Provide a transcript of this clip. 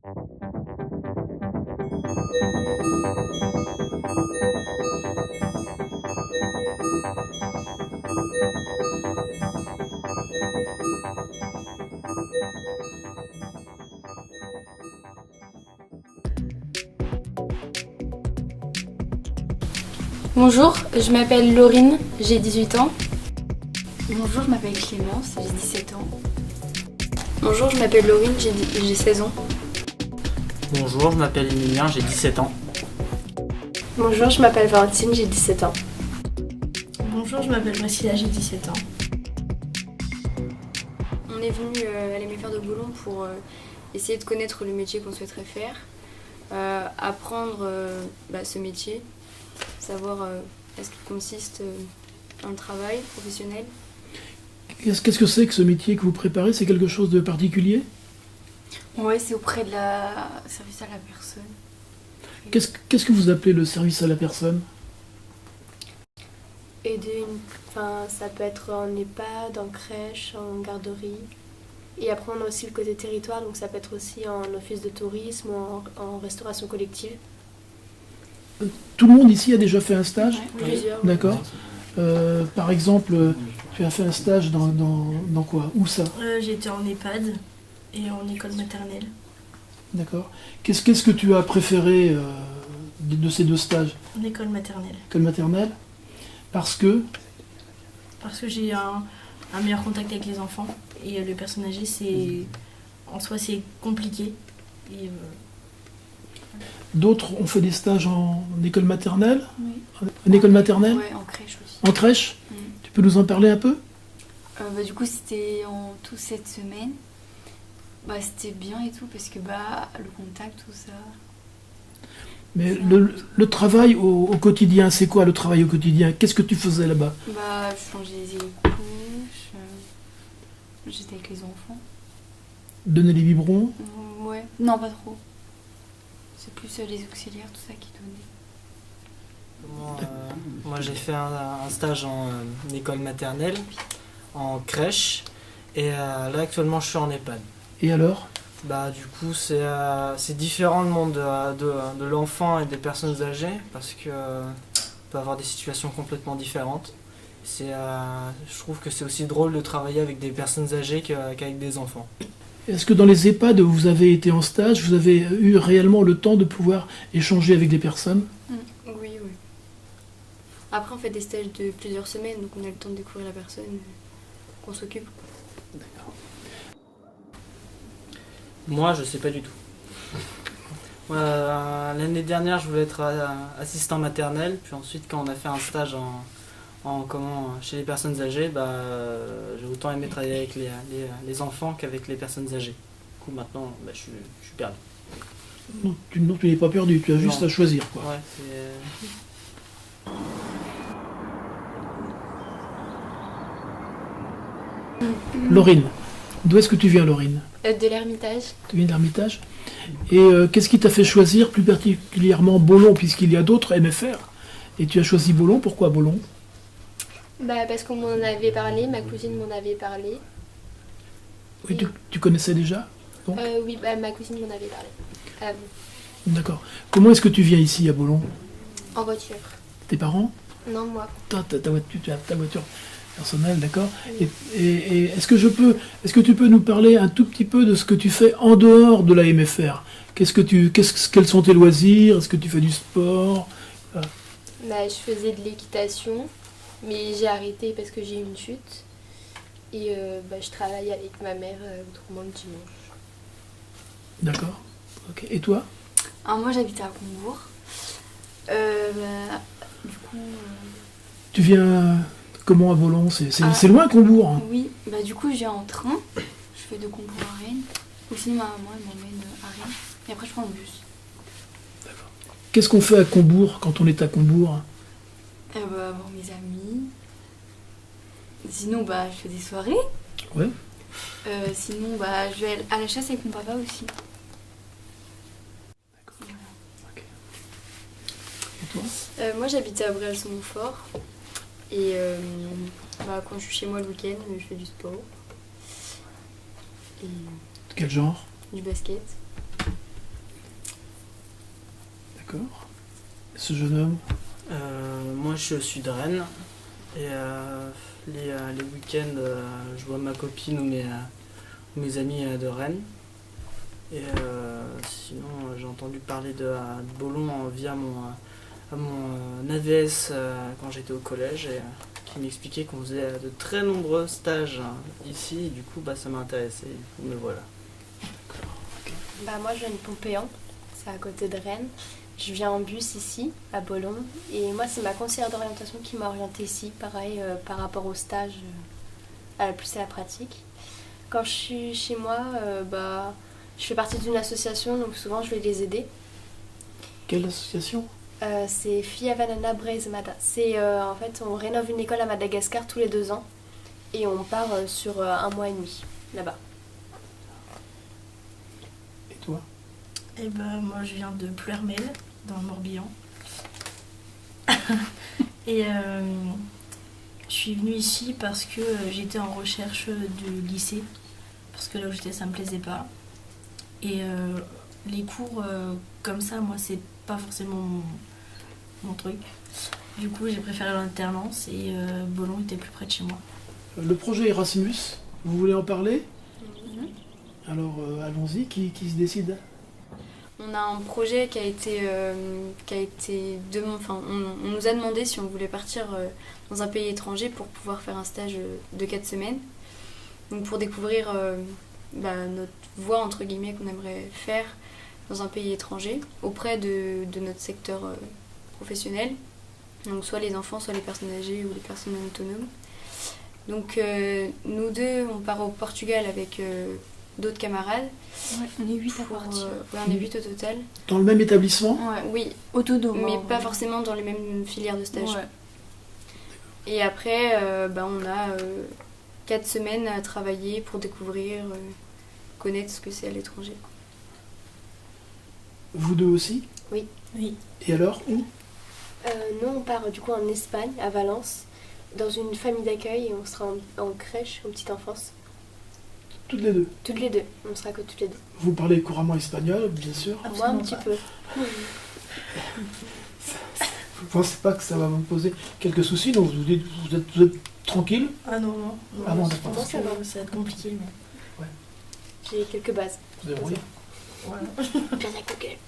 Bonjour, je m'appelle Laurine, j'ai 18 ans. Bonjour, je m'appelle Clémence, j'ai 17 ans. Bonjour, je m'appelle Laurine, j'ai 16 ans. Bonjour, je m'appelle Emilien, j'ai 17 ans. Bonjour, je m'appelle Valentine, j'ai 17 ans. Bonjour, je m'appelle Priscilla, j'ai 17 ans. On est venu à l'MFR de Boulon pour essayer de connaître le métier qu'on souhaiterait faire, apprendre ce métier, savoir est-ce qu'il consiste en travail professionnel. Qu'est-ce que c'est que ce métier que vous préparez? C'est quelque chose de particulier? Ouais, c'est auprès de la service à la personne. Qu'est-ce que vous appelez le service à la personne? Ça peut être en EHPAD, en crèche, en garderie. Et après, on a aussi le côté territoire, donc ça peut être aussi en office de tourisme ou en restauration collective. Tout le monde ici a déjà fait un stage? Ouais, Plusieurs. D'accord. Par exemple, tu as fait un stage dans quoi? Où ça? J'étais en EHPAD et en école maternelle. D'accord. Qu'est-ce que tu as préféré de ces deux stages? En école maternelle. École maternelle? Parce que Parce que j'ai un meilleur contact avec les enfants. Et les personnes âgées, en soi, c'est compliqué. Et, d'autres ont fait des stages en école maternelle? Oui. En école maternelle? Ouais, en crèche aussi. En crèche? Mm. Tu peux nous en parler un peu? Du coup, c'était en tout cette semaine. C'était bien et tout, parce que le contact, tout ça. Mais le travail au quotidien, c'est quoi le travail au quotidien? Qu'est-ce que tu faisais là-bas? Je changeais les couches, j'étais avec les enfants. Donner les biberons? Ouais, non, pas trop. C'est plus les auxiliaires, tout ça qui donnaient. Moi j'ai fait un stage en école maternelle, en crèche, et là actuellement je suis en EHPAD. Et alors? Du coup c'est différent le monde de l'enfant et des personnes âgées, parce que on peut avoir des situations complètement différentes. Je trouve que c'est aussi drôle de travailler avec des personnes âgées qu'avec des enfants. Est-ce que dans les EHPAD où vous avez été en stage, vous avez eu réellement le temps de pouvoir échanger avec des personnes? Oui. Après, on fait des stages de plusieurs semaines, donc on a le temps de découvrir la personne qu'on s'occupe. D'accord. Moi je sais pas du tout. L'année dernière je voulais être assistant maternel, puis ensuite quand on a fait un stage chez les personnes âgées, j'ai autant aimé travailler avec les enfants qu'avec les personnes âgées. Du coup maintenant je suis perdu. Non, tu n'es pas perdu, tu as juste Non. à choisir, quoi. Ouais, Laurine, d'où est-ce que tu viens, Laurine? De l'Ermitage. Tu viens de l'Ermitage. Et qu'est-ce qui t'a fait choisir plus particulièrement Bollon, puisqu'il y a d'autres MFR? Et tu as choisi Bollon, pourquoi Bollon? Parce qu'on m'en avait parlé, ma cousine m'en avait parlé. Oui, tu connaissais déjà? Donc Oui, ma cousine m'en avait parlé. D'accord. Comment est-ce que tu viens ici à Bollon? En voiture. Tes parents? Non, moi. Tu as ta voiture personnelle, d'accord. Oui. Et est-ce que tu peux nous parler un tout petit peu de ce que tu fais en dehors de la MFR? Quels sont tes loisirs? Est-ce que tu fais du sport? Je faisais de l'équitation, mais j'ai arrêté parce que j'ai eu une chute. Et je travaille avec ma mère autrement le dimanche. D'accord. Ok. Et toi? Moi j'habite à Combourg. Du coup. Tu viens comment à Bollon? C'est loin Combourg, hein? Oui, du coup je viens en train. Je fais de Combourg à Rennes. Ou sinon ma maman elle m'emmène à Rennes. Et après je prends le bus. D'accord. Qu'est-ce qu'on fait à Combourg quand on est à Combourg? Voir mes amis. Sinon je fais des soirées. Ouais. Sinon je vais à la chasse avec mon papa aussi. Moi j'habite à Bréal-sur-Montfort et quand je suis chez moi le week-end je fais du sport. Et quel genre? du basket. D'accord. Ce jeune homme, Moi, je suis de Rennes. Et les week-ends, je vois ma copine ou mes amis de Rennes. Et sinon, j'ai entendu parler de Bologne via mon AVS quand j'étais au collège, et qui m'expliquait qu'on faisait de très nombreux stages ici. Et du coup, ça m'a intéressé. Du coup, me voilà. Bah, moi, je viens de Pompéan, c'est à côté de Rennes. Je viens en bus ici, à Bologne. Et moi, c'est ma conseillère d'orientation qui m'a orientée ici, pareil, par rapport au stage, plus à la pratique. Quand je suis chez moi, je fais partie d'une association, donc souvent je vais les aider. quelle association? C'est Fiavanana Brezmada. C'est en fait, on rénove une école à Madagascar tous les 2 ans. Et on part sur 1 mois et demi, là-bas. Et toi? Et moi je viens de Pleurmel, dans le Morbihan. Et je suis venue ici parce que j'étais en recherche de lycée. Parce que là où j'étais, ça me plaisait pas. Et les cours comme ça, moi, c'est pas forcément mon truc. Du coup, j'ai préféré l'alternance et Bologne était plus près de chez moi. Le projet Erasmus, vous voulez en parler? Alors, allons-y, qui se décide? On a un projet qui a été on nous a demandé si on voulait partir dans un pays étranger pour pouvoir faire un stage de 4 semaines. Donc pour découvrir notre voie entre guillemets qu'on aimerait faire dans un pays étranger auprès de notre secteur professionnel. Donc soit les enfants, soit les personnes âgées ou les personnes autonomes. Donc nous deux, on part au Portugal avec d'autres camarades. Ouais, on est 8 à Pour, partir. on est 8 au total. Dans le même établissement? Oui, Autonome. mais hein, pas ouais. forcément dans les mêmes filières de stage. Ouais. Et après, on a 4 semaines à travailler pour découvrir, connaître ce que c'est à l'étranger. Vous deux aussi? Oui. Et alors, où? Nous, on part du coup en Espagne, à Valence, dans une famille d'accueil, et on sera en crèche, en petite enfance. Toutes les deux. Toutes les deux, on sera que toutes les deux. Vous parlez couramment espagnol, bien sûr. Moi, un petit peu. Vous pensez pas que ça va vous poser quelques soucis? Donc vous êtes tranquille? Ah non. Ah non, je d'accord. pense que ça va être compliqué. Mais... J'ai quelques bases. Vous débrouillez? Voilà. Bien à Google.